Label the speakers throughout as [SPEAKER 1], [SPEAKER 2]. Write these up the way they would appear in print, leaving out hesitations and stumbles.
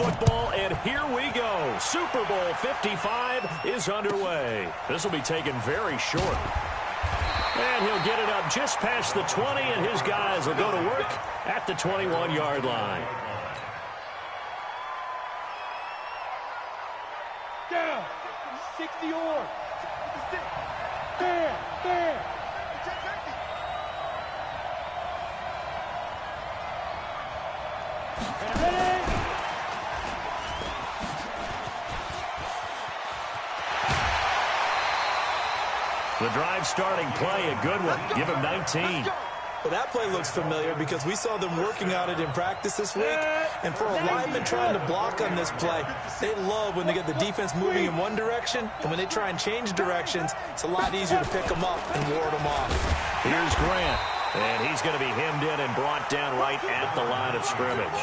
[SPEAKER 1] football, and here we go. Super Bowl 55 is underway. This will be taken very short. And he'll get it up just past the 20, and his guys will go to work at the 21-yard line.
[SPEAKER 2] Down. 60 or. There.
[SPEAKER 1] The drive starting play, a good one. Give him 19.
[SPEAKER 3] Well, that play looks familiar because we saw them working on it in practice this week. And for a lineman trying to block on this play, they love when they get the defense moving in one direction. And when they try and change directions, it's a lot easier to pick them up and ward them off.
[SPEAKER 1] Here's Grant. And he's going to be hemmed in and brought down right at the line of scrimmage.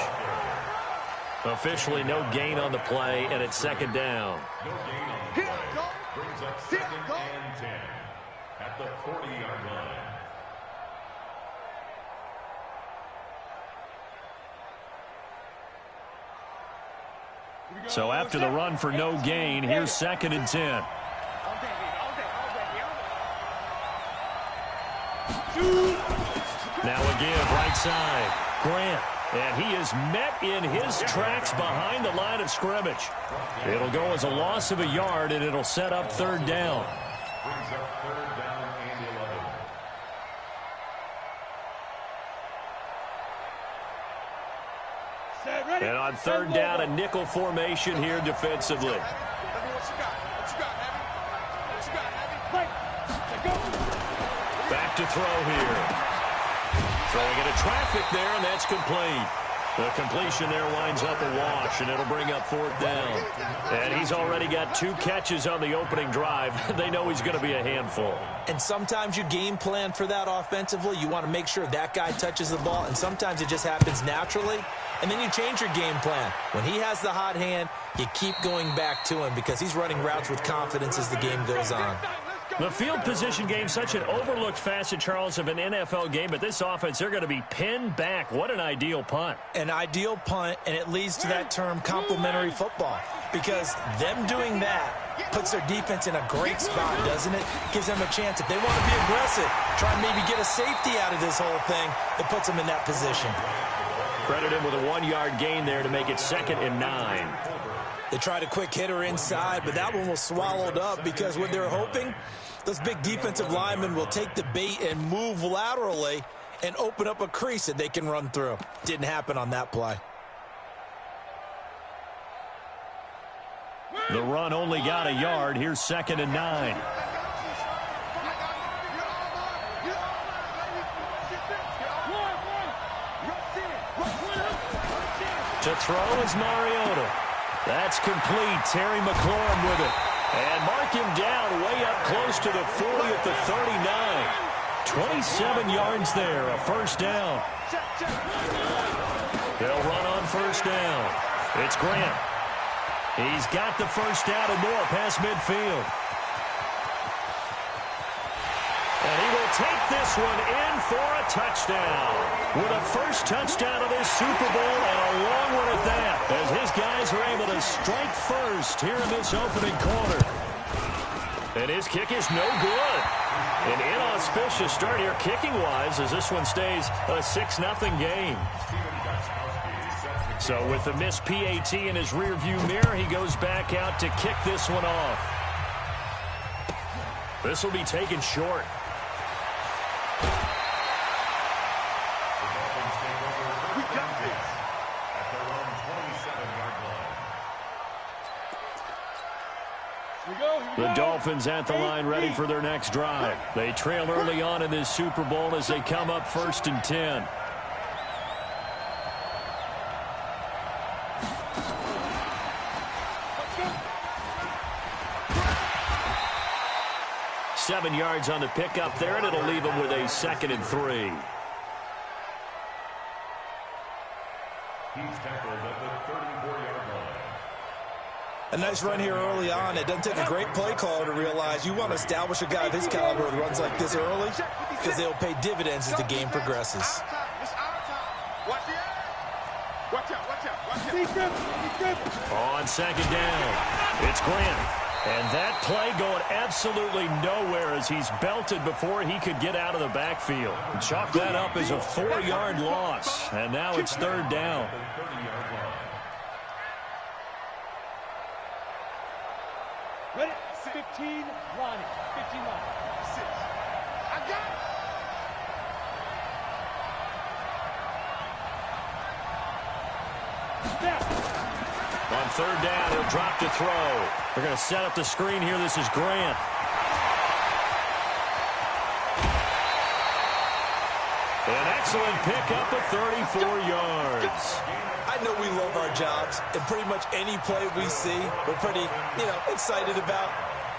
[SPEAKER 1] Officially no gain on the play, and it's second down.
[SPEAKER 4] No gain on the play. Brings up second and 10 at the 40-yard line.
[SPEAKER 1] So after the run for no gain, here's second and 10. Now again, right side, Grant. And he is met in his tracks behind the line of scrimmage. It'll go as a loss of a yard, and it'll set up third down.
[SPEAKER 4] Brings up third down and 11.
[SPEAKER 1] And on third down, a nickel formation here defensively. Back to throw here. Throwing into traffic there, and that's complete. The completion there winds up a wash, and it'll bring up fourth down. And he's already got 2 catches on the opening drive. They know he's going to be a handful.
[SPEAKER 3] And sometimes you game plan for that offensively. You want to make sure that guy touches the ball, and sometimes it just happens naturally. And then you change your game plan. When he has the hot hand, you keep going back to him because he's running routes with confidence as the game goes on.
[SPEAKER 1] The field position game, such an overlooked facet, Charles, of an NFL game. But this offense, they're going to be pinned back. What an ideal punt.
[SPEAKER 3] An ideal punt, and it leads to that term complementary football. Because them doing that puts their defense in a great spot, doesn't it? Gives them a chance. If they want to be aggressive, try and maybe get a safety out of this whole thing, it puts them in that position.
[SPEAKER 1] Credit him with a 1-yard gain there to make it second and 9.
[SPEAKER 3] They tried a quick hitter inside, but that one was swallowed up because what they're hoping, those big defensive linemen will take the bait and move laterally and open up a crease that they can run through. Didn't happen on that play.
[SPEAKER 1] The run only got a yard. Here's second and 9. To throw is Mariota. That's complete. Terry McLaurin with it. And mark him down way up close to the 40 at the 39. 27 yards there, a first down. They'll run on first down. It's Grant. He's got the first down and more past midfield. And he will take this one in for a touchdown. With a first touchdown of this Super Bowl and a long one at that, as his guys are able to strike first here in this opening quarter. And his kick is no good. An inauspicious start here kicking-wise as this one stays a 6-0 game. So with the missed PAT in his rearview mirror, he goes back out to kick this one off. This will be taken short. The Dolphins at the line ready for their next drive. They trail early on in this Super Bowl as they come up first and 10. Seven yards on the pickup there, and it'll leave them with a second and 3.
[SPEAKER 4] He's tackled at the 34-yard line.
[SPEAKER 3] A nice run here early on. It doesn't take a great play caller to realize you want to establish a guy of his caliber with runs like this early because they'll pay dividends as the game progresses.
[SPEAKER 2] Watch out.
[SPEAKER 1] On second down, it's Grant. And that play going absolutely nowhere as he's belted before he could get out of the backfield. Chalk that up as a 4-yard loss. And now it's third down.
[SPEAKER 2] Ready? 15 line. 15 line. 6. I got it.
[SPEAKER 1] On third down, he'll drop to throw. They're going to set up the screen here. This is Grant. An excellent pickup of 34 yards.
[SPEAKER 3] I know we love our jobs, and pretty much any play we see, we're pretty, excited about.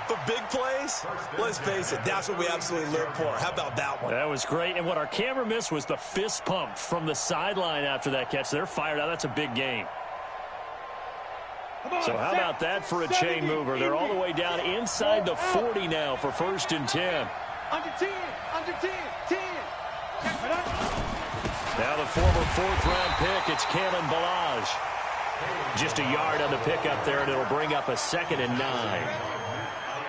[SPEAKER 3] But big plays, let's face it, that's what we absolutely live for. How about that one?
[SPEAKER 1] That was great. And what our camera missed was the fist pump from the sideline after that catch. They're fired out. That's a big game. So how about that for a chain mover? They're all the way down inside the 40 now for 1st and 10.
[SPEAKER 2] Under 10. Under 10. 10.
[SPEAKER 1] Now the former 4th-round pick, it's Kalen Ballage. Just a yard on the pickup there, and it'll bring up a 2nd and 9.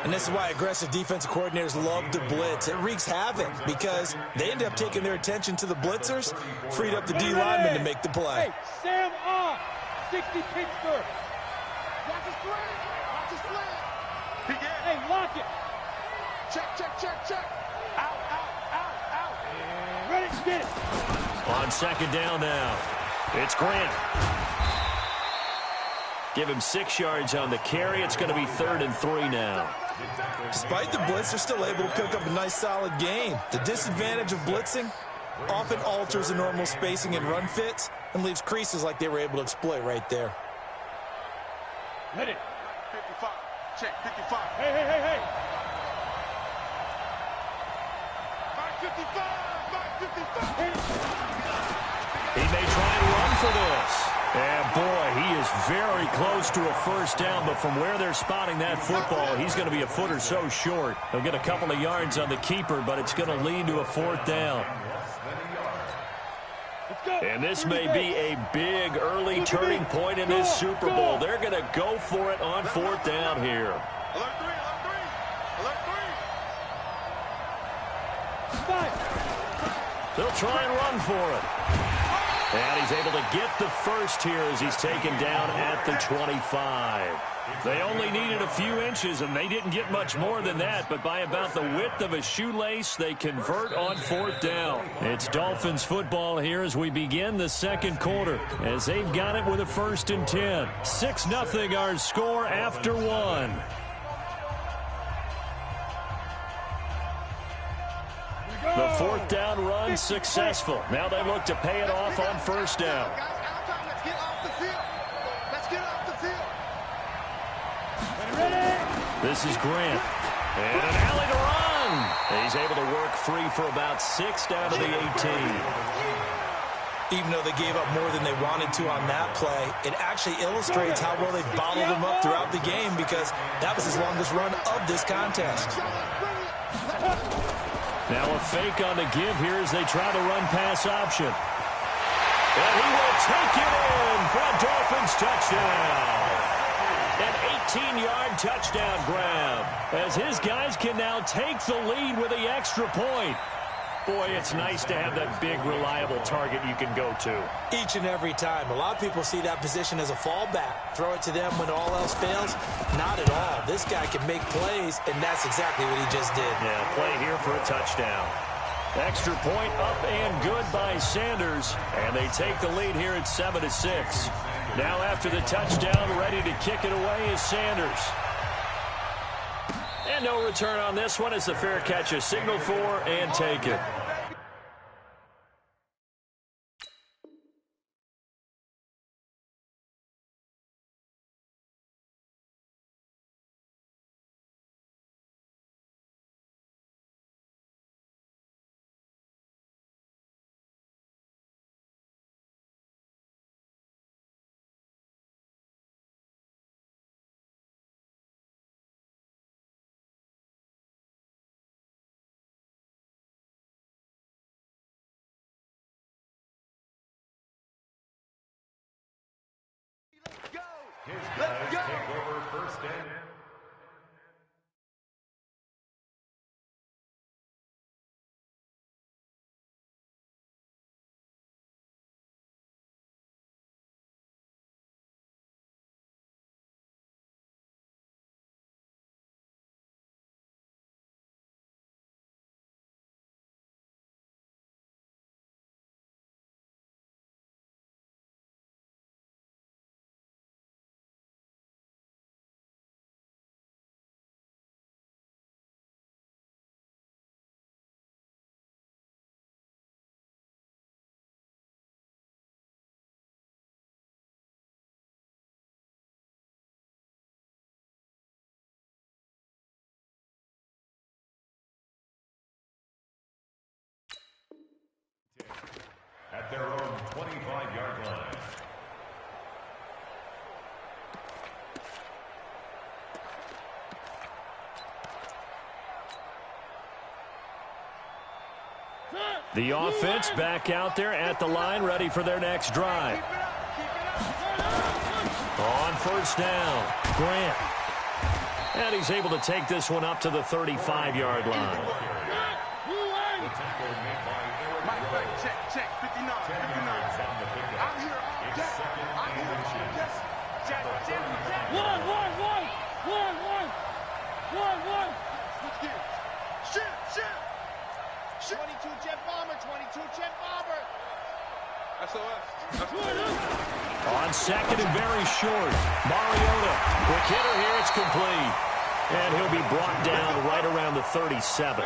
[SPEAKER 3] And this is why aggressive defensive coordinators love to blitz. It wreaks havoc because they end up taking their attention to the blitzers, freed up the D lineman to make the play.
[SPEAKER 2] Hey, Sam off. 60 Pittsburgh. Watch his flag. Watch his flag. Hey, lock it. Check. Out. Ready, get it.
[SPEAKER 1] On second down now, it's Grant. Give him 6 yards on the carry. It's going to be 3rd and 3 now.
[SPEAKER 3] Despite the blitz, they're still able to cook up a nice, solid game. The disadvantage of blitzing often alters the normal spacing and run fits and leaves creases like they were able to exploit right there.
[SPEAKER 2] Ready. 55. Check, 55. Hey. Mark 55.
[SPEAKER 1] He may try and run for this. And, boy, he is very close to a 1st down, but from where they're spotting that football, he's going to be a foot or so short. He'll get a couple of yards on the keeper, but it's going to lead to a 4th down. And this may be a big early turning point in this Super Bowl. They're going to go for it on 4th down here.
[SPEAKER 2] Alert 3.
[SPEAKER 1] They'll try and run for it. And he's able to get the first here as he's taken down at the 25. They only needed a few inches, and they didn't get much more than that. But by about the width of a shoelace, they convert on 4th down. It's Dolphins football here as we begin the 2nd quarter, as they've got it with a 1st and 10. 6-0 our score after 1. The 4th down run successful. Now they look to pay it off on 1st down. This is Grant. And an alley to run. He's able to work free for about 6 down to the 18.
[SPEAKER 3] Even though they gave up more than they wanted to on that play, it actually illustrates how well they bottled them up throughout the game because that was his longest run of this contest.
[SPEAKER 1] Now a fake on the give here as they try the run-pass option. And he will take it in for a Dolphins touchdown. An 18-yard touchdown grab as his guys can now take the lead with the extra point. Boy, it's nice to have that big, reliable target you can go to.
[SPEAKER 3] Each and every time. A lot of people see that position as a fallback. Throw it to them when all else fails. Not at all. This guy can make plays, and that's exactly what he just did.
[SPEAKER 1] Yeah, play here for a touchdown. Extra point up and good by Sanders, and they take the lead here at 7-6. Now after the touchdown, ready to kick it away is Sanders. And no return on this one as the fair catch is signaled for and taken.
[SPEAKER 4] His guys take over first and at their own 25-yard line.
[SPEAKER 1] The offense back out there at the line, ready for their next drive. On first down, Grant. And he's able to take this one up to the 35-yard line.
[SPEAKER 4] The tackle made by
[SPEAKER 2] Check, 59. I'm here all
[SPEAKER 4] It's
[SPEAKER 2] day.
[SPEAKER 4] second
[SPEAKER 2] I'm here
[SPEAKER 4] and
[SPEAKER 2] all
[SPEAKER 4] 10.
[SPEAKER 2] day. Check. One. Switch gears. Shit. 22 jet bomber, 22 jet bomber. SOS.
[SPEAKER 1] On second and very short, Mariota. Quick hitter here, it's complete. And he'll be brought down right around the 37.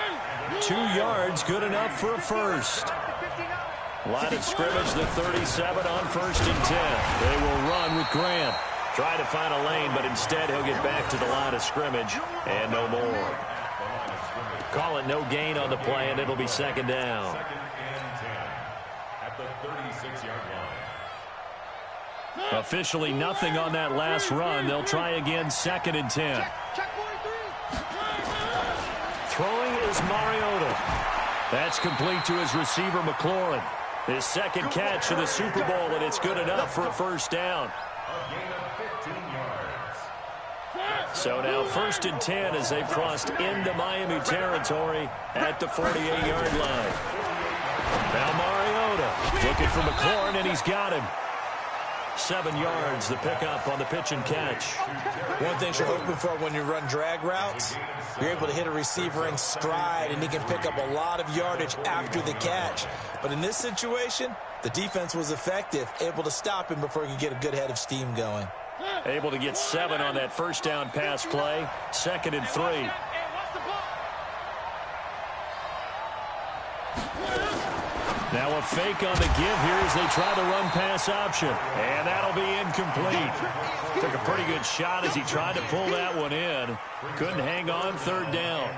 [SPEAKER 1] 2 yards, good enough for a first. Line of scrimmage, the 37 on first and 10. They will run with Grant. Try to find a lane, but instead he'll get back to the line of scrimmage and no more. Call it no gain on the play, and it'll be second down.
[SPEAKER 4] Second and 10 at the 36-yard line.
[SPEAKER 1] Officially nothing on that last run. They'll try again, second and 10.
[SPEAKER 2] Check 43.
[SPEAKER 1] Throwing is Mariota. That's complete to his receiver, McLaurin. His second catch of the Super Bowl, and it's good enough for a first down.
[SPEAKER 4] A gain of 15 yards.
[SPEAKER 1] So now first and 10 as they've crossed into Miami territory at the 48-yard line. Now Mariota looking for McLaurin, and he's got him. 7 yards, the pickup on the pitch and catch.
[SPEAKER 3] One thing you're hoping for when you run drag routes, you're able to hit a receiver in stride, and he can pick up a lot of yardage after the catch. But in this situation, the defense was effective, able to stop him before he could get a good head of steam going.
[SPEAKER 1] Able to get 7 on that first down pass play. Second and 3. Now a fake on the give here as they try the run pass option. And that'll be incomplete. Took a pretty good shot as he tried to pull that one in. Couldn't hang on, third down.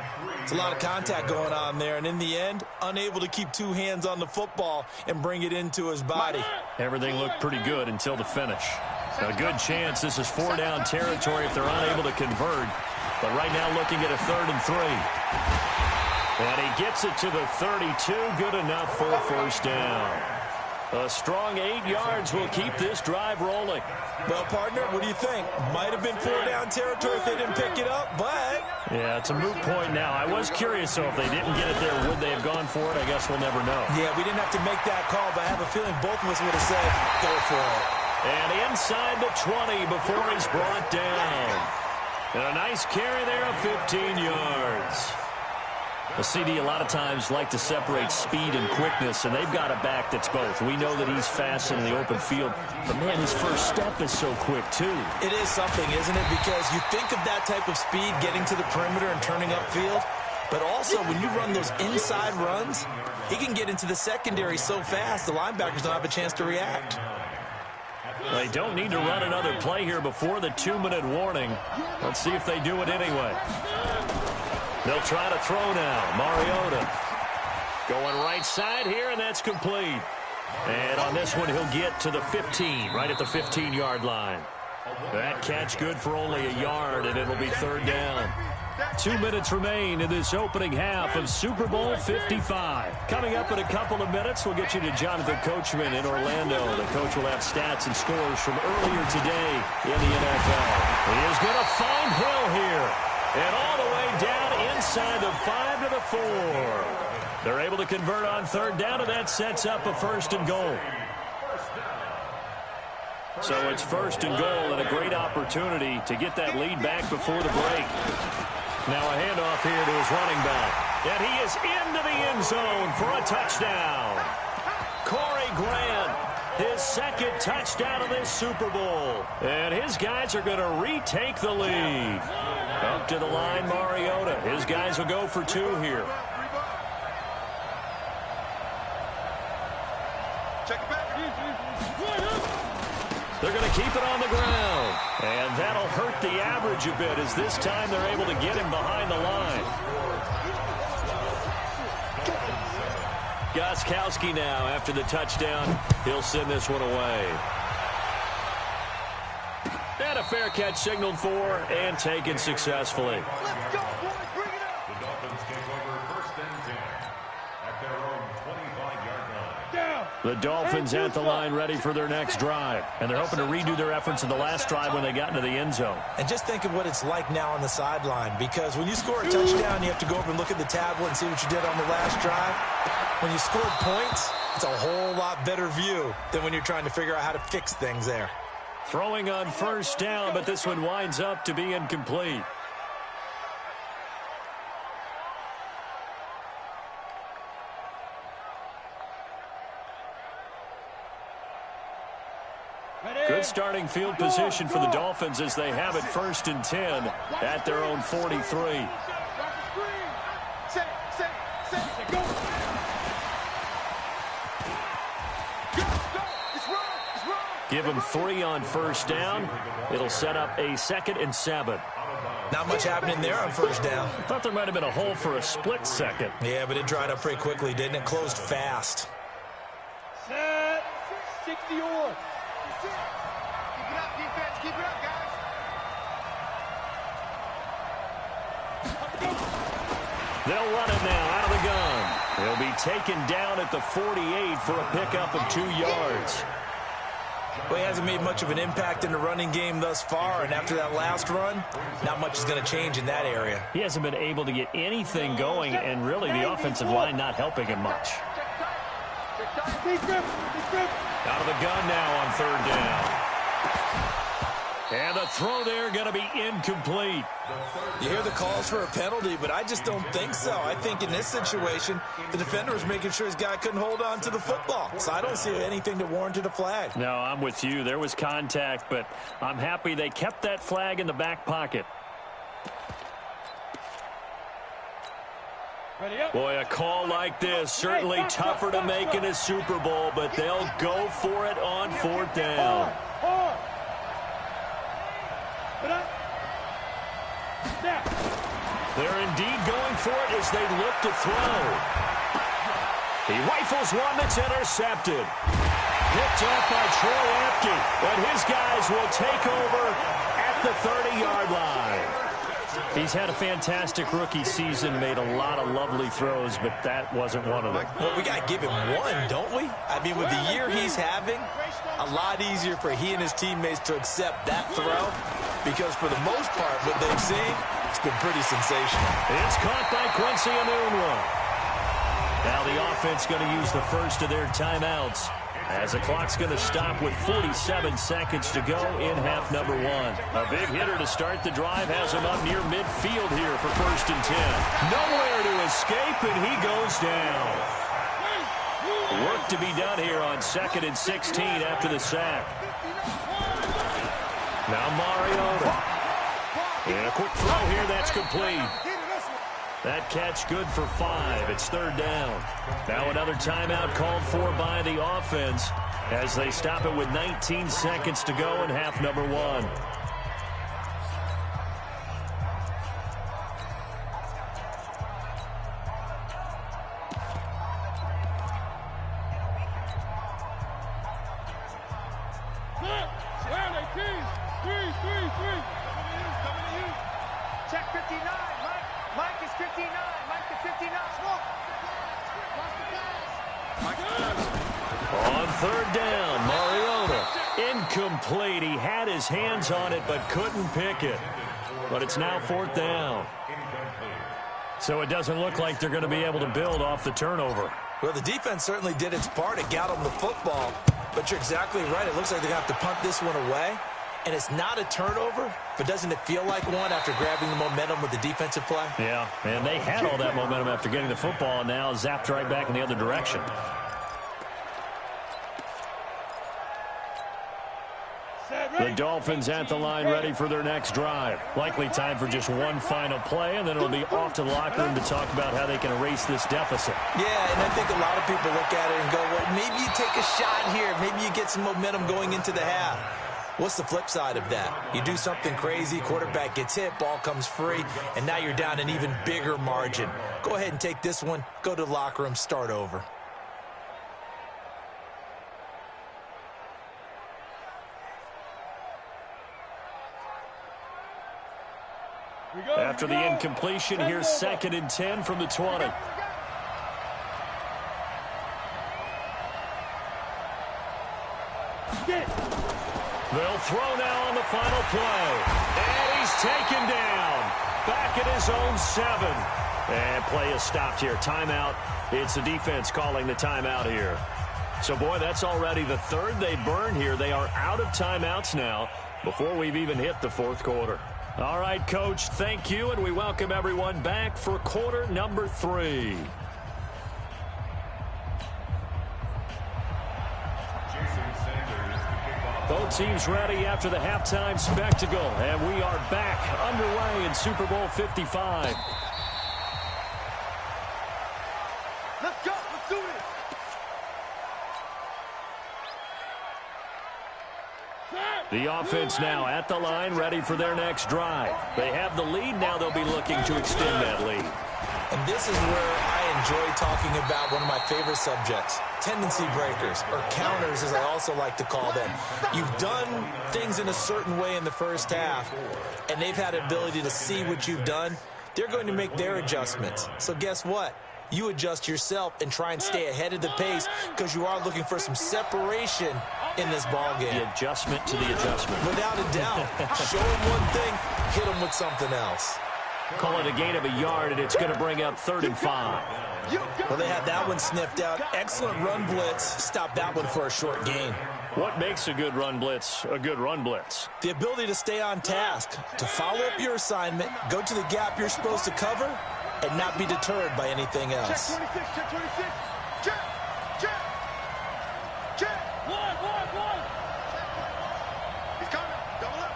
[SPEAKER 3] It's a lot of contact going on there, and in the end, unable to keep 2 hands on the football and bring it into his body.
[SPEAKER 1] Everything looked pretty good until the finish. A good chance this is 4-down territory if they're unable to convert. But right now looking at a 3rd and 3. And he gets it to the 32, good enough for a first down. A strong 8 yards will keep this drive rolling.
[SPEAKER 3] Well, partner, what do you think? Might have been 4-down territory if they didn't pick it up, but...
[SPEAKER 1] Yeah, it's a moot point now. I was curious, though, if they didn't get it there, would they have gone for it? I guess we'll never know.
[SPEAKER 3] Yeah, we didn't have to make that call, but I have a feeling both of us would have said, go for it.
[SPEAKER 1] And inside the 20 before he's brought down. And a nice carry there of 15 yards. The CD a lot of times like to separate speed and quickness, and they've got a back that's both. We know that he's fast in the open field, but, man, his first step is so quick, too.
[SPEAKER 3] It is something, isn't it? Because you think of that type of speed getting to the perimeter and turning upfield, but also when you run those inside runs, he can get into the secondary so fast the linebackers don't have a chance to react.
[SPEAKER 1] They don't need to run another play here before the 2-minute warning. Let's see if they do it anyway. They'll try to throw now. Mariota going right side here, and that's complete. And on this one, he'll get to the 15, right at the 15-yard line. That catch good for only a yard, and it'll be 3rd down. 2 minutes remain in this opening half of Super Bowl 55. Coming up in a couple of minutes, we'll get you to Jonathan Coachman in Orlando. The coach will have stats and scores from earlier today in the NFL. He is going to find Hill here. And all the way down inside the 5 to the 4. They're able to convert on third down, and that sets up a 1st and goal. So it's 1st and goal and a great opportunity to get that lead back before the break. Now a handoff here to his running back. And he is into the end zone for a touchdown. Corey Grant, his 2nd touchdown of this Super Bowl. And his guys are going to retake the lead. Up to the line, Mariota. His guys will go for 2 here.
[SPEAKER 2] Check it back.
[SPEAKER 1] They're going to keep it on the ground. And that'll hurt the average a bit as this time they're able to get him behind the line. Gostkowski now after the touchdown. He'll send this one away. And a fair catch signaled for and taken successfully.
[SPEAKER 2] Let's go, boys. Bring it up.
[SPEAKER 4] The Dolphins take over 1st and 10 at their own 25-yard line.
[SPEAKER 2] Down.
[SPEAKER 1] The Dolphins at the line ready for their next drive. And they're hoping to redo their efforts in the last drive when they got into the end zone.
[SPEAKER 3] And just think of what it's like now on the sideline, because when you score a touchdown, you have to go over and look at the tablet and see what you did on the last drive. When you scored points, it's a whole lot better view than when you're trying to figure out how to fix things there.
[SPEAKER 1] Throwing on 1st down, but this one winds up to be incomplete. Good starting field position for the Dolphins as they have it 1st and 10 at their own 43. Give them 3 on 1st down. It'll set up a 2nd and 7.
[SPEAKER 3] Not much happening there on 1st down.
[SPEAKER 1] I thought there might have been a hole for a split second.
[SPEAKER 3] Yeah, but it dried up pretty quickly, didn't it? Closed fast.
[SPEAKER 2] Set. 60 or. Keep it up, defense. Keep it up, guys.
[SPEAKER 1] They'll run it now out of the gun. He'll be taken down at the 48 for a pickup of 2 yards.
[SPEAKER 3] Well, he hasn't made much of an impact in the running game thus far, and after that last run, not much is going to change in that area.
[SPEAKER 1] He hasn't been able to get anything going, and really the offensive line not helping him much. Out of the gun now on 3rd down. And the throw there going to be incomplete.
[SPEAKER 3] You hear the calls for a penalty, but I just don't think so. I think in this situation, the defender was making sure his guy couldn't hold on to the football. So I don't see anything that warranted a flag.
[SPEAKER 1] No, I'm with you. There was contact, but I'm happy they kept that flag in the back pocket. Boy, a call like this, certainly tougher to make in a Super Bowl, but they'll go for it on 4th down. They're indeed going for it as they look to throw. He rifles one that's intercepted. Picked up by Troy Apke, and his guys will take over at the 30-yard line. He's had a fantastic rookie season, made a lot of lovely throws, but that wasn't one of them.
[SPEAKER 3] Well, we got to give him one, don't we? I mean, with the year he's having, a lot easier for he and his teammates to accept that throw, because for the most part, what they've seen, it's been pretty sensational.
[SPEAKER 1] It's caught by Quincy Enunwa. Now the offense going to use the first of their timeouts as the clock's going to stop with 47 seconds to go in half number 1. A big hitter to start the drive has him up near midfield here for 1st and 10. Nowhere to escape, and he goes down. Work to be done here on 2nd and 16 after the sack. Now Mariota. And a quick throw here that's complete. That catch good for 5. It's 3rd down. Now another timeout called for by the offense as they stop it with 19 seconds to go in half number 1.
[SPEAKER 2] Check 59. Mike is 59. Mike is 59. Smoke.
[SPEAKER 1] On third down, Mariota. Incomplete. He had his hands on it but couldn't pick it. But it's now fourth down. So it doesn't look like they're going to be able to build off the turnover.
[SPEAKER 3] Well, the defense certainly did its part. It got them the football. But you're exactly right. It looks like they're going to have to punt this one away. And it's not a turnover, but doesn't it feel like one after grabbing the momentum with the defensive play?
[SPEAKER 1] Yeah, and they had all that momentum after getting the football, and now zapped right back in the other direction. The Dolphins at the line ready for their next drive. Likely time for just one final play, and then it'll be off to the locker room to talk about how they can erase this deficit.
[SPEAKER 3] Yeah, and I think a lot of people look at it and go, well, maybe you take a shot here. Maybe you get some momentum going into the half. What's the flip side of that? You do something crazy, quarterback gets hit, ball comes free, and now you're down an even bigger margin. Go ahead and take this one, go to the locker room, start over.
[SPEAKER 1] After the incompletion, here's 2nd and 10 from the 20. They'll throw now on the final play. And he's taken down. Back at his own 7. And play is stopped here. Timeout. It's the defense calling the timeout here. So, boy, that's already the third they burned here. They are out of timeouts now before we've even hit the fourth quarter. All right, Coach, thank you, and we welcome everyone back for quarter number 3. Both teams ready after the halftime spectacle, and we are back underway in Super Bowl 55.
[SPEAKER 2] Let's go. Let's do this.
[SPEAKER 1] The offense now at the line, ready for their next drive. They have the lead. Now they'll be looking to extend that lead.
[SPEAKER 3] And this is where I enjoy talking about one of my favorite subjects, tendency breakers, or counters as I also like to call them. You've done things in a certain way in the first half, and they've had the ability to see what you've done. They're going to make their adjustments. So guess what? You adjust yourself and try and stay ahead of the pace because you are looking for some separation in this ball game.
[SPEAKER 1] The adjustment to the adjustment.
[SPEAKER 3] Without a doubt. Show them one thing, hit them with something else.
[SPEAKER 1] Call it a gain of a yard, and it's going to bring up 3rd and 5.
[SPEAKER 3] Well, they had that one sniffed out. Excellent run blitz. Stop that one for a short gain.
[SPEAKER 1] What makes a good run blitz a good run blitz?
[SPEAKER 3] The ability to stay on task, to follow up your assignment, go to the gap you're supposed to cover, and not be deterred by anything else.
[SPEAKER 2] Check 26, check 26. Check, check, check. One. He's coming. Double up.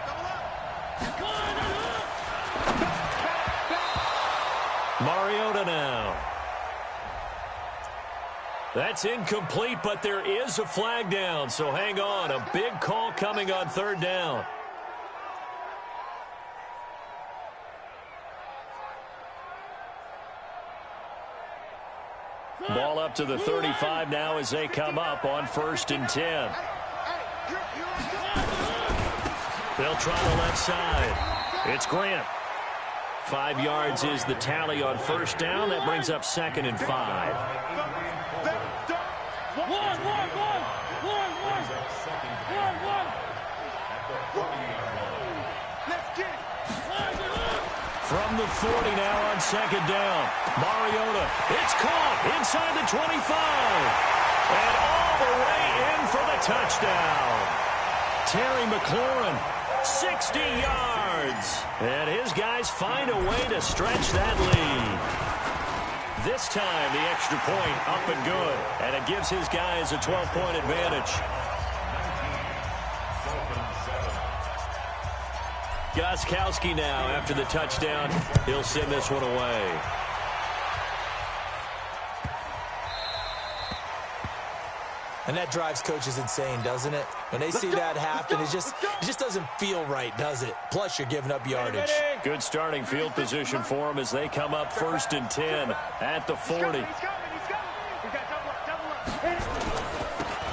[SPEAKER 1] Mariota now. That's incomplete, but there is a flag down, so hang on. A big call coming on 3rd down. Ball up to the 35 now as they come up on 1st and 10. They'll try the left side. It's Grant. 5 yards is the tally on 1st down. That brings up 2nd and 5. From the 40 now on 2nd down. Mariota, it's caught inside the 25. And all the way in for the touchdown. Terry McLaurin, 60 yards. And his guys find a way to stretch that lead. This time, the extra point up and good. And it gives his guys a 12-point advantage. Gostkowski now after the touchdown. He'll send this one away.
[SPEAKER 3] And that drives coaches insane, doesn't it? When they see that happen, it just doesn't feel right, does it? Plus, you're giving up yardage.
[SPEAKER 1] Good starting field position for them as they come up 1st and 10 at the 40.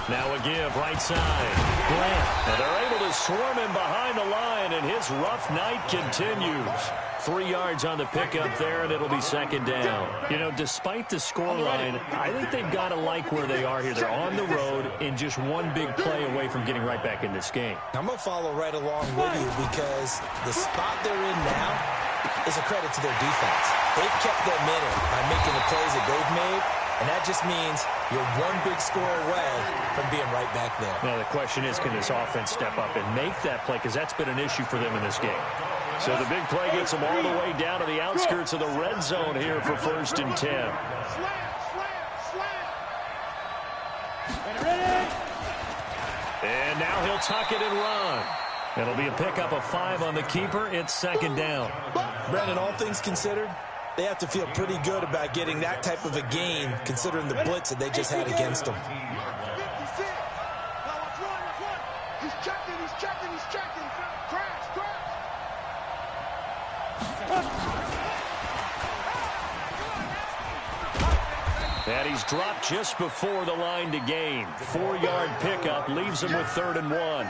[SPEAKER 1] Now a give right side. Grant. And they're able to swarm him behind the line, and his rough night continues. 3 yards on the pickup there, and it'll be second down. You know, despite the scoreline, I think they've got to like where they are here. They're on the road and just one big play away from getting right back in this game.
[SPEAKER 3] I'm going to follow right along with you because the spot they're in now is a credit to their defense. They've kept them in it by making the plays that they've made, and that just means you're one big score away from being right back there.
[SPEAKER 1] Now, the question is, can this offense step up and make that play? Because that's been an issue for them in this game. So the big play gets them all the way down to the outskirts of the red zone here for 1st and 10.
[SPEAKER 2] Slam. Ready?
[SPEAKER 1] And now he'll tuck it and run. It'll be a pickup of 5 on the keeper. It's second down.
[SPEAKER 3] Brandon, all things considered, they have to feel pretty good about getting that type of a gain considering the blitz that they just had against them.
[SPEAKER 2] 56. Now let's run. He's checking. Crash.
[SPEAKER 1] And he's dropped just before the line to gain. 4-yard pickup leaves him with 3rd and 1.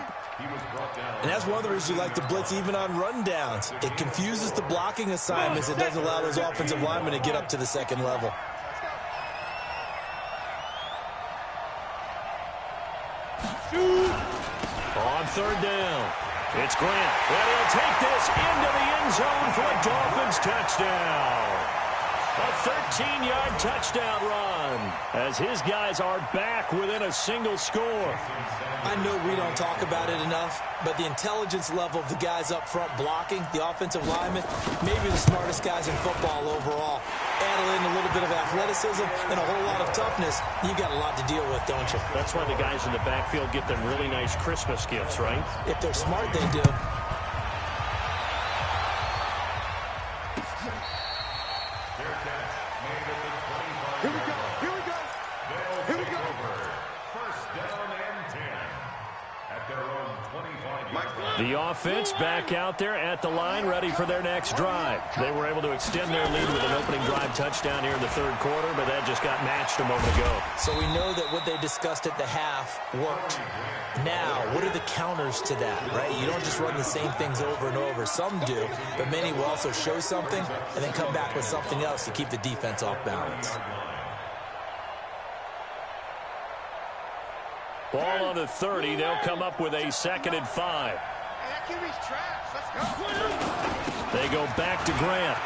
[SPEAKER 3] And that's one of the reasons you like to blitz even on rundowns. It confuses the blocking assignments. It doesn't allow those offensive linemen to get up to the second level.
[SPEAKER 1] On 3rd down, it's Grant. And he'll take this into the end zone for a Dolphins touchdown. A 13-yard touchdown run as his guys are back within a single score.
[SPEAKER 3] I know we don't talk about it enough, but the intelligence level of the guys up front blocking, the offensive linemen, maybe the smartest guys in football overall. Add in a little bit of athleticism and a whole lot of toughness, you got a lot to deal with, don't you?
[SPEAKER 1] That's why the guys in the backfield get them really nice Christmas gifts, right?
[SPEAKER 3] If they're smart, they do.
[SPEAKER 2] Here we go.
[SPEAKER 4] First down and 10 at their own 25-yard line.
[SPEAKER 1] The offense back out there at the line, ready for their next drive. They were able to extend their lead with an opening drive touchdown here in the 3rd quarter, but that just got matched a moment ago.
[SPEAKER 3] So we know that what they discussed at the half worked. Now, what are the counters to that, right? You don't just run the same things over and over. Some do, but many will also show something and then come back with something else to keep the defense off balance.
[SPEAKER 1] Ball on the 30. They'll come up with a 2nd and 5.
[SPEAKER 2] That QB's trash. Let's go.
[SPEAKER 1] They go back to Grant.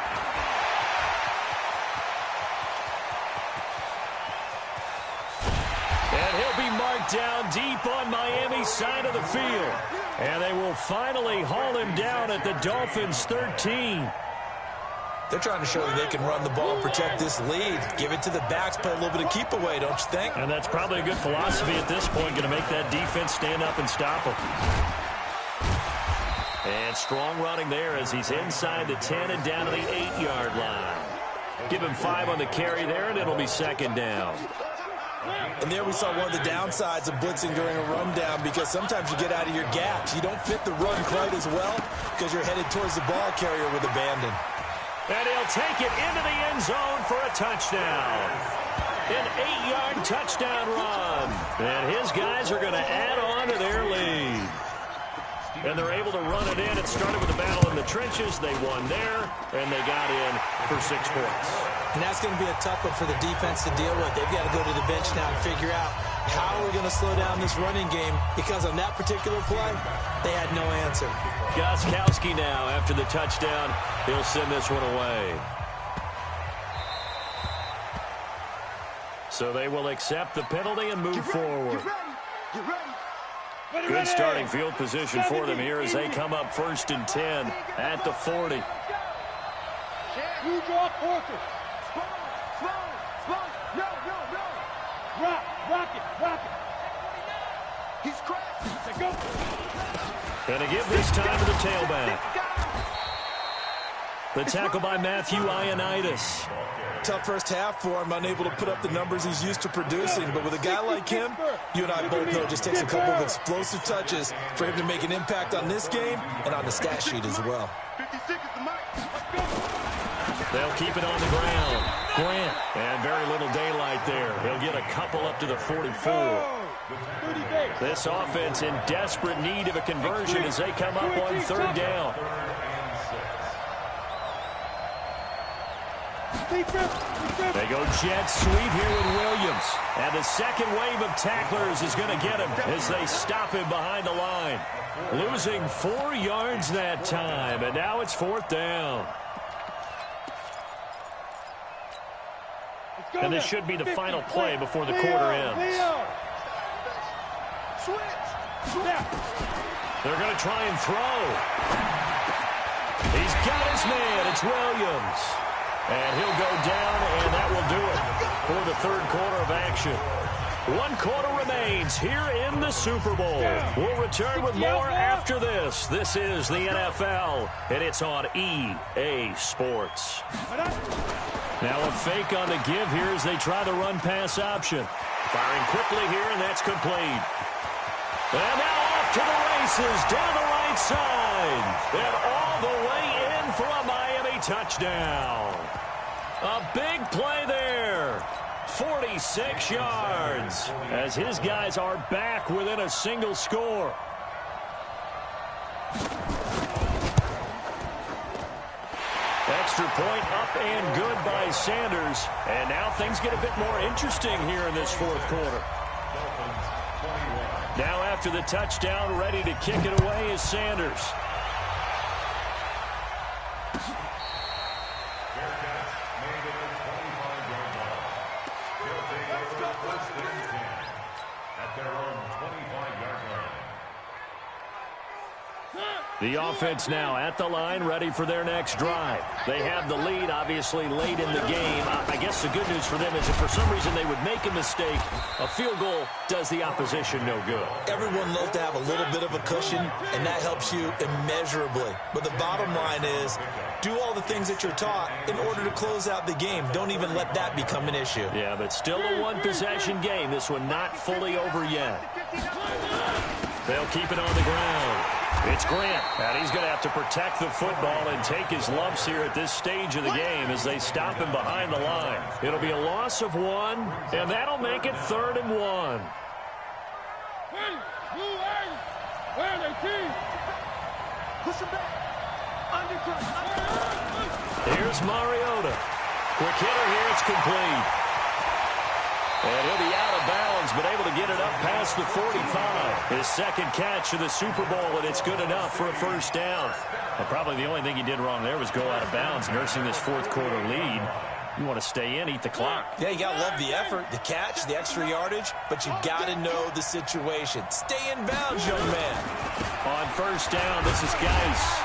[SPEAKER 1] And he'll be marked down deep on Miami's side of the field. And they will finally haul him down at the Dolphins' 13.
[SPEAKER 3] They're trying to show that they can run the ball and protect this lead. Give it to the backs, play a little bit of keep away, don't you think?
[SPEAKER 1] And that's probably a good philosophy at this point, going to make that defense stand up and stop him. And strong running there as he's inside the 10 and down to the 8-yard line. Give him 5 on the carry there, and it'll be second down.
[SPEAKER 3] And there we saw one of the downsides of blitzing during a rundown because sometimes you get out of your gaps. You don't fit the run quite as well because you're headed towards the ball carrier with abandon.
[SPEAKER 1] And he'll take it into the end zone for a touchdown. An 8-yard touchdown run. And his guys are going to add on to their lead. And they're able to run it in. It started with a battle in the trenches. They won there, and they got in for 6 points.
[SPEAKER 3] And that's going to be a tough one for the defense to deal with. They've got to go to the bench now and figure out how we're going to slow down this running game because on that particular play, they had no answer.
[SPEAKER 1] Gostkowski now, after the touchdown, he'll send this one away. So they will accept the penalty and move forward.
[SPEAKER 2] Get ready.
[SPEAKER 1] Good starting field position for them here as they come up 1st and 10 at the 40.
[SPEAKER 2] You draw quarter. Slow. No. Rock it. He's crashed. Go.
[SPEAKER 1] And to give this time to the tailback. The tackle by Matthew Ioannidis.
[SPEAKER 3] Tough first half for him, unable to put up the numbers he's used to producing. But with a guy like him, you and I both know it just takes a couple of explosive touches for him to make an impact on this game and on the stat sheet as well.
[SPEAKER 2] 56 is the mic. Let's go.
[SPEAKER 1] They'll keep it on the ground. Grant, and very little daylight there. He'll get a couple up to the 44. This offense in desperate need of a conversion as they come up on third down. They go jet sweep here with Williams. And the second wave of tacklers is going to get him as they stop him behind the line. Losing 4 yards that time, and now it's fourth down. And this should be the final play before the quarter ends. They're going to try and throw. He's got his man. It's Williams. And he'll go down, and that will do it for the third quarter of action. 1 quarter remains here in the Super Bowl. We'll return with more after this. This is the NFL, and it's on EA Sports. Now a fake on the give here as they try the run-pass option. Firing quickly here, and that's complete. And now off to the races down the right side. And all the way in for a Miami touchdown. A big play there. 46 yards as his guys are back within a single score. Extra point up and good by Sanders. And now things get a bit more interesting here in this fourth quarter. Now after the touchdown, ready to kick it away is Sanders. The offense now at the line, ready for their next drive. They have the lead, obviously, late in the game. I guess the good news for them is if for some reason they would make a mistake, a field goal does the opposition no good.
[SPEAKER 3] Everyone loves to have a little bit of a cushion, and that helps you immeasurably. But the bottom line is, do all the things that you're taught in order to close out the game. Don't even let that become an issue.
[SPEAKER 1] Yeah, but still a one-possession game. This one not fully over yet. They'll keep it on the ground. It's Grant, and he's going to have to protect the football and take his lumps here at this stage of the game as they stop him behind the line. It'll be a loss of 1, and that'll make it 3rd and 1. Here's Mariota. Quick hitter here, it's complete. And he'll be out of bounds, but able to get it up past the 45. His second catch of the Super Bowl, and it's good enough for a first down. Well, probably the only thing he did wrong there was go out of bounds, nursing this fourth quarter lead. You want to stay in, eat the clock.
[SPEAKER 3] Yeah, you got to love the effort, the catch, the extra yardage, but you got to know the situation. Stay in bounds, young man.
[SPEAKER 1] On first down, this is Geis.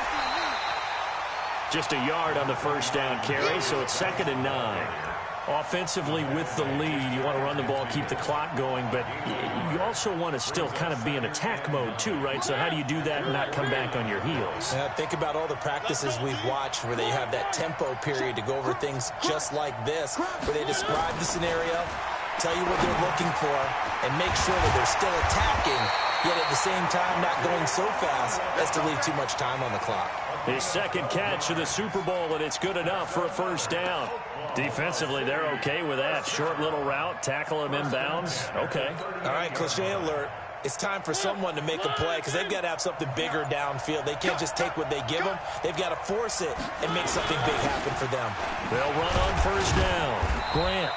[SPEAKER 1] Just a yard on the first down carry, so it's 2nd and 9. Offensively with the lead, you want to run the ball, keep the clock going, but you also want to still kind of be in attack mode too, right? So how do you do that and not come back on your heels?
[SPEAKER 3] Think about all the practices we've watched where they have that tempo period to go over things just like this, where they describe the scenario, tell you what they're looking for, and make sure that they're still attacking, yet at the same time not going so fast as to leave too much time on the clock.
[SPEAKER 1] His second catch of the Super Bowl, and it's good enough for a first down. Defensively, they're okay with that. Short little route, tackle him inbounds. Okay.
[SPEAKER 3] All right, cliche alert. It's time for someone to make a play because they've got to have something bigger downfield. They can't just take what they give them. They've got to force it and make something big happen for them.
[SPEAKER 1] They'll run on first down. Grant.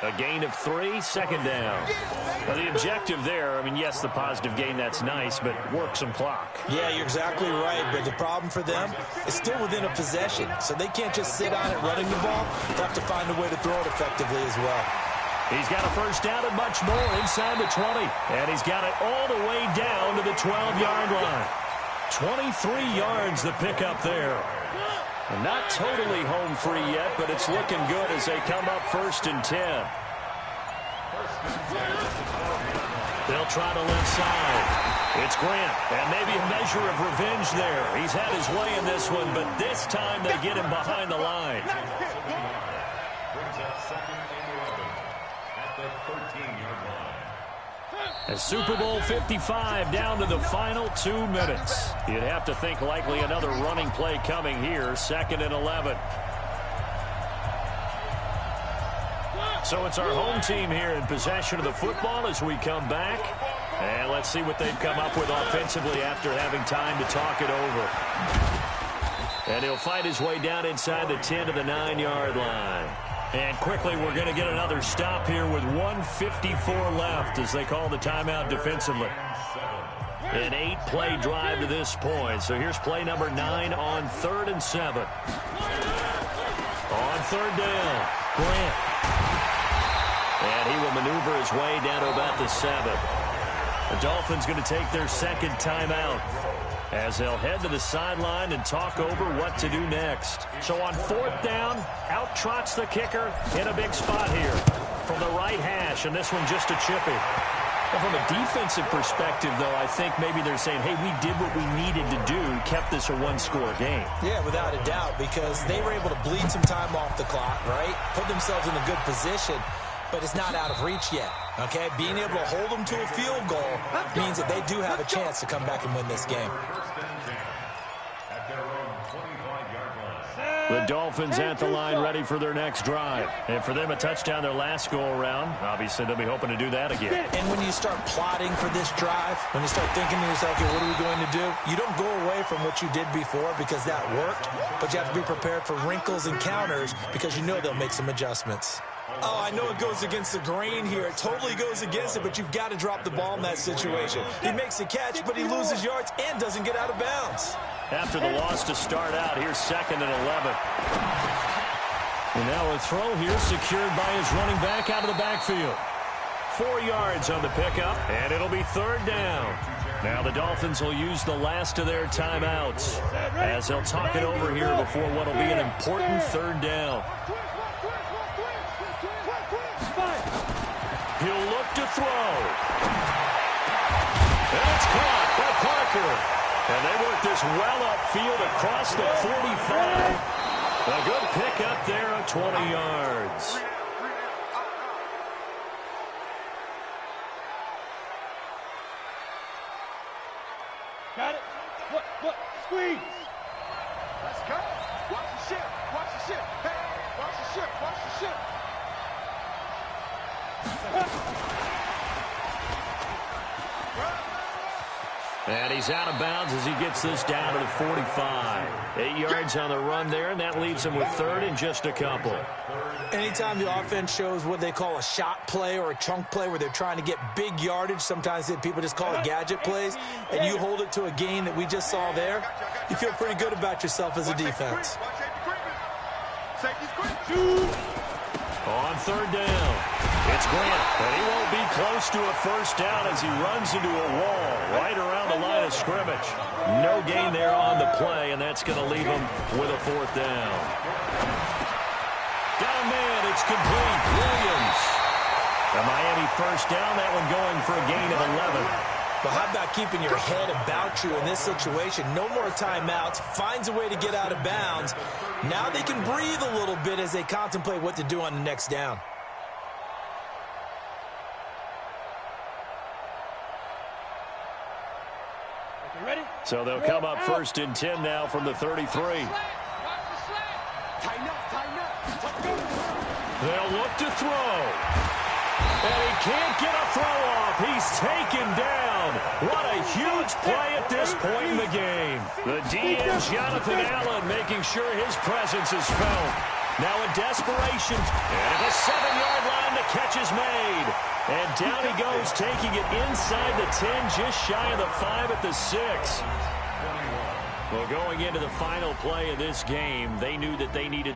[SPEAKER 1] A gain of 3, 2nd down. Well, the objective there, I mean, yes, the positive gain, that's nice, but work some clock.
[SPEAKER 3] Yeah, you're exactly right, but the problem for them is still within a possession, so they can't just sit on it running the ball. They'll have to find a way to throw it effectively as well.
[SPEAKER 1] He's got a first down and much more inside the 20, and he's got it all the way down to the 12-yard line. 23 yards the pickup there. Not totally home free yet, but it's looking good as they come up 1st and 10. They'll try to left side. It's Grant, and maybe a measure of revenge there. He's had his way in this one, but this time they get him behind the line.
[SPEAKER 4] Brings up 2nd and 11 at the 13-yard line.
[SPEAKER 1] As Super Bowl 55 down to the final 2 minutes. You'd have to think likely another running play coming here, 2nd and 11. So it's our home team here in possession of the football as we come back. And let's see what they've come up with offensively after having time to talk it over. And he'll fight his way down inside the 10 to the 9-yard line. And quickly, we're going to get another stop here with 1:54 left as they call the timeout defensively. An 8-play drive to this point. So here's play number 9 on 3rd and 7. On 3rd down, Grant. And he will maneuver his way down to about the 7. The Dolphins going to take their second timeout as they'll head to the sideline and talk over what to do next. So on 4th down, out trots the kicker in a big spot here from the right hash, and this one just a chippy. Well, from a defensive perspective, though, I think maybe they're saying, hey, we did what we needed to do, kept this a one-score game.
[SPEAKER 3] Yeah, without a doubt, because they were able to bleed some time off the clock, right? Put themselves in a good position, but it's not out of reach yet, okay? Being able to hold them to a field goal means that they do have a chance to come back and win this game.
[SPEAKER 1] The Dolphins at the line ready for their next drive. And for them, a touchdown their last go-around. Obviously, they'll be hoping to do that again.
[SPEAKER 3] And when you start plotting for this drive, when you start thinking to yourself, okay, what are we going to do? You don't go away from what you did before because that worked, but you have to be prepared for wrinkles and counters because you know they'll make some adjustments. Oh, I know it goes against the grain here. It totally goes against it, but you've got to drop the ball in that situation. He makes a catch, but he loses yards and doesn't get out of bounds.
[SPEAKER 1] After the loss to start out, here's 2nd and 11. And now a throw here secured by his running back out of the backfield. 4 yards on the pickup, and it'll be 3rd down. Now the Dolphins will use the last of their timeouts as they'll talk it over here before what will be an important 3rd down. He'll look to throw. And it's caught by Parker. And they work this well upfield across the 45. A good pickup there of 20 yards.
[SPEAKER 2] Got it? What? Squeeze. Let's go. Watch the ship. Watch the ship. Hey, watch the ship. Watch the ship.
[SPEAKER 1] And he's out of bounds as he gets this down to the 45. 8 yards on the run there, and that leaves him with 3rd and just a couple.
[SPEAKER 3] Anytime the offense shows what they call a shot play or a chunk play where they're trying to get big yardage, sometimes people just call it gadget plays, and you hold it to a gain that we just saw there, you feel pretty good about yourself as a defense.
[SPEAKER 1] On 3rd down, it's Grant, but he won't be close to a 1st down as he runs into a wall right around the line of scrimmage. No gain there on the play, and that's going to leave him with a 4th down. Down man, it's complete. Williams. A Miami 1st down, that one going for a gain of 11.
[SPEAKER 3] But how about keeping your head about you in this situation? No more timeouts. Finds a way to get out of bounds. Now they can breathe a little bit as they contemplate what to do on the next down.
[SPEAKER 2] Ready?
[SPEAKER 1] So they'll come up 1st and 10 now from the 33.
[SPEAKER 2] Tighten up.
[SPEAKER 1] They'll look to throw. And he can't get a throw off. He's taken down. What a huge play at this point in the game. The DN, Jonathan Allen, making sure his presence is felt. Now in desperation. And at the 7-yard line, the catch is made. And down he goes, taking it inside the 10, just shy of the 5 at the 6. Well, going into the final play of this game, they knew that they needed